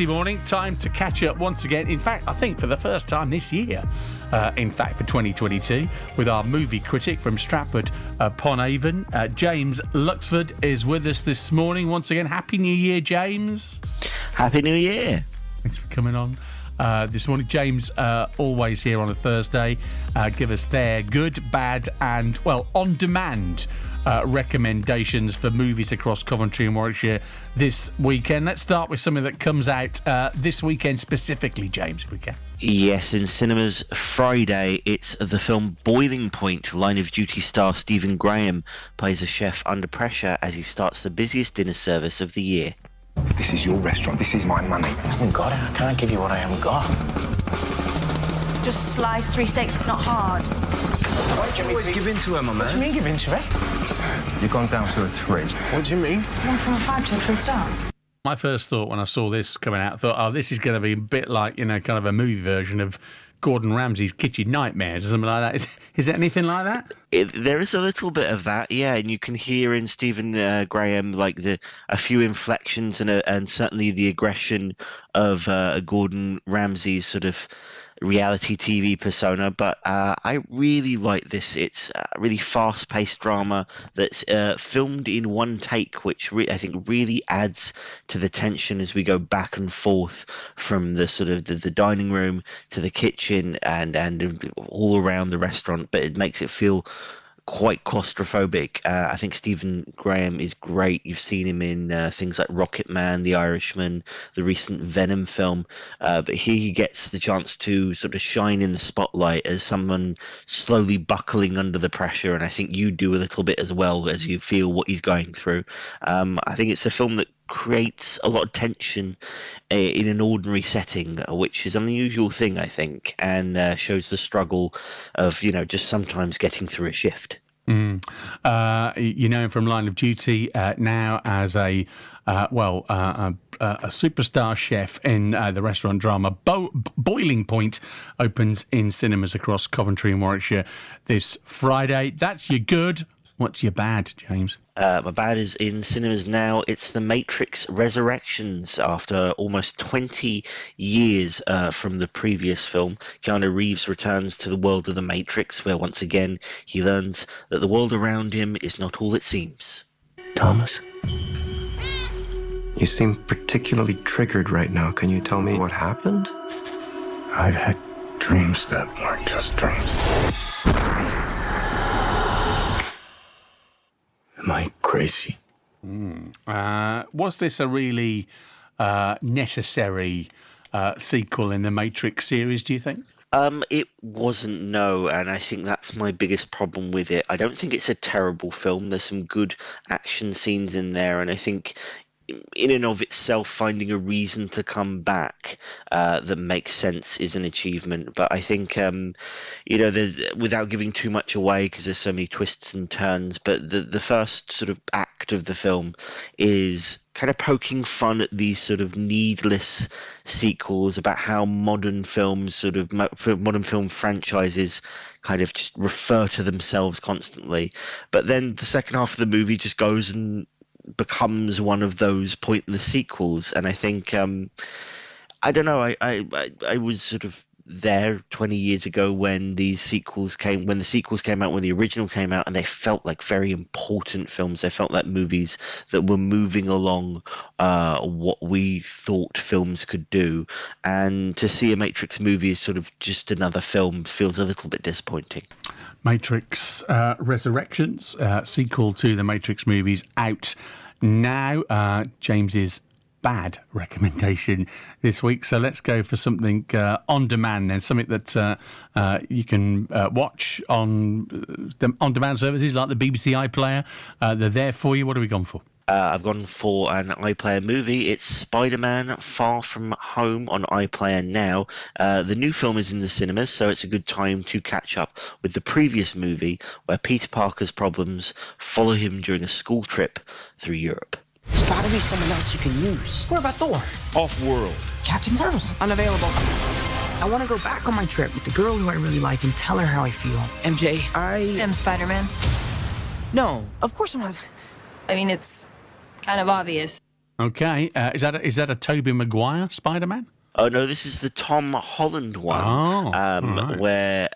Morning, time to catch up once again. In fact, I think for the first time this year, for 2022, with our movie critic from Stratford upon Avon, James Luxford is with us this morning. Once again, Happy New Year, James. Happy New Year. Thanks for coming on this morning. James, always here on a Thursday, give us their good, bad and, well, on-demand recommendations for movies across Coventry and Warwickshire this weekend. Let's start with something that comes out this weekend specifically, James, if we can. Yes, in cinemas Friday, it's the film Boiling Point. Line of Duty star Stephen Graham plays a chef under pressure as he starts the busiest dinner service of the year. This is your restaurant. This is my money. I haven't got it. How can I give you what I haven't got? Just slice 3 steaks. It's not hard. Why do you always give in to her, my man? What do you mean give in to her? You've gone down to a 3. What do you mean? Went from a 5 to a 3-star. My first thought when I saw this coming out, I thought, oh, this is going to be a bit like, kind of a movie version of Gordon Ramsay's Kitchen Nightmares or something like that. Is it anything like that? There is a little bit of that, yeah, and you can hear in Stephen Graham like a few inflections and certainly the aggression of Gordon Ramsay's sort of reality TV persona, but I really like this. It's a really fast-paced drama that's filmed in one take, which I think really adds to the tension as we go back and forth from the sort of the dining room to the kitchen and all around the restaurant, but it makes it feel quite claustrophobic. I think Stephen Graham is great. You've seen him in things like Rocket Man, The Irishman, the recent Venom film, but here he gets the chance to sort of shine in the spotlight as someone slowly buckling under the pressure, and I think you do a little bit as well as you feel what he's going through. I think it's a film that creates a lot of tension in an ordinary setting, which is an unusual thing, I think, and shows the struggle of, just sometimes getting through a shift. From Line of Duty now as a superstar chef in the restaurant drama Boiling Point opens in cinemas across Coventry and Warwickshire this Friday. That's your good. What's your bad, James? My bad is in cinemas now. It's The Matrix Resurrections. After almost 20 years from the previous film, Keanu Reeves returns to the world of The Matrix, where once again he learns that the world around him is not all it seems. Thomas? You seem particularly triggered right now. Can you tell me what happened? I've had dreams that weren't just dreams. Am I crazy? Was this a really necessary sequel in the Matrix series, do you think? It wasn't, no, and I think that's my biggest problem with it. I don't think it's a terrible film. There's some good action scenes in there, and I think in and of itself, finding a reason to come back that makes sense is an achievement. But I think, there's, without giving too much away, because there's so many twists and turns, but the first sort of act of the film is kind of poking fun at these sort of needless sequels about how modern films, modern film franchises kind of just refer to themselves constantly. But then the second half of the movie just goes and becomes one of those pointless sequels, and I think I don't know, I was sort of there 20 years ago when the sequels came out, when the original came out, and they felt like very important films. They felt like movies that were moving along what we thought films could do, and to see a Matrix movie as sort of just another film feels a little bit disappointing. Matrix Resurrections, sequel to the Matrix movies, out now. James's bad recommendation this week. So let's go for something on demand then, something that you can watch on on-demand services like the BBC iPlayer. They're there for you. What have we gone for? I've gone for an iPlayer movie. It's Spiderman Far From Home on iPlayer now. The new film is in the cinemas, so it's a good time to catch up with the previous movie where Peter Parker's problems follow him during a school trip through Europe. There's gotta be someone else you can use. What about Thor? Off-world. Captain Marvel? Unavailable. I want to go back on my trip with the girl who I really like and tell her how I feel. MJ, I am Spider-Man. No, of course I'm not. I mean, it's kind of obvious. Okay, is that a Tobey Maguire Spider-Man? Oh no, this is the Tom Holland one, Oh, all right. where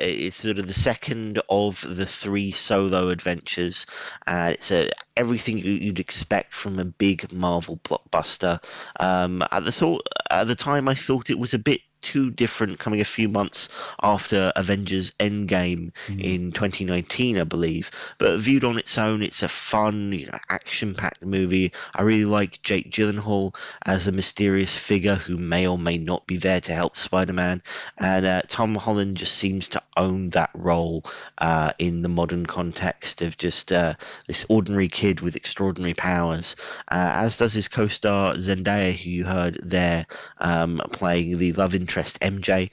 it's sort of the second of the three solo adventures. It's everything you'd expect from a big Marvel blockbuster. At the time, I thought it was a bit too different, coming a few months after Avengers Endgame in 2019, I believe. But viewed on its own, it's a fun, action-packed movie. I really like Jake Gyllenhaal as a mysterious figure who may or may not be there to help Spider-Man, and Tom Holland just seems to own that role in the modern context of just this ordinary kid with extraordinary powers, as does his co-star Zendaya, who you heard there playing the love interest MJ.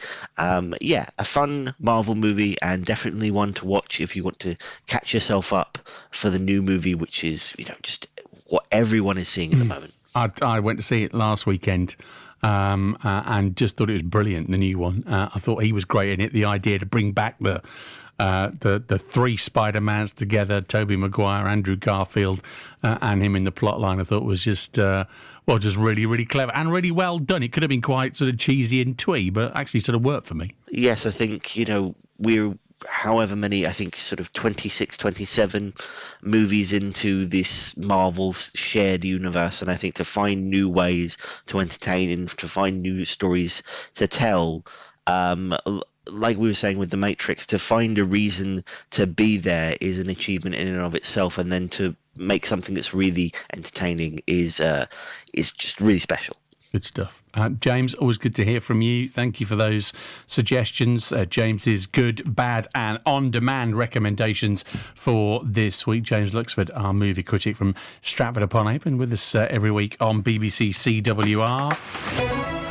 Yeah, a fun Marvel movie, and definitely one to watch if you want to catch yourself up for the new movie, which is just what everyone is seeing at the moment. I went to see it last weekend and just thought it was brilliant, the new one. I thought he was great in it. The idea to bring back the three Spider-Mans together, Tobey Maguire, Andrew Garfield, and him in the plot line, I thought was just just really, really clever and really well done. It could have been quite sort of cheesy and twee, but actually sort of worked for me. Yes, I think, we're however many, I think sort of 26, 27 movies into this Marvel shared universe, and I think to find new ways to entertain and to find new stories to tell, like we were saying with The Matrix, to find a reason to be there is an achievement in and of itself, and then to make something that's really entertaining is just really special. Good stuff. James, always good to hear from you. Thank you for those suggestions. James's good, bad and on-demand recommendations for this week. James Luxford, our movie critic from Stratford-upon-Avon, with us every week on BBC CWR.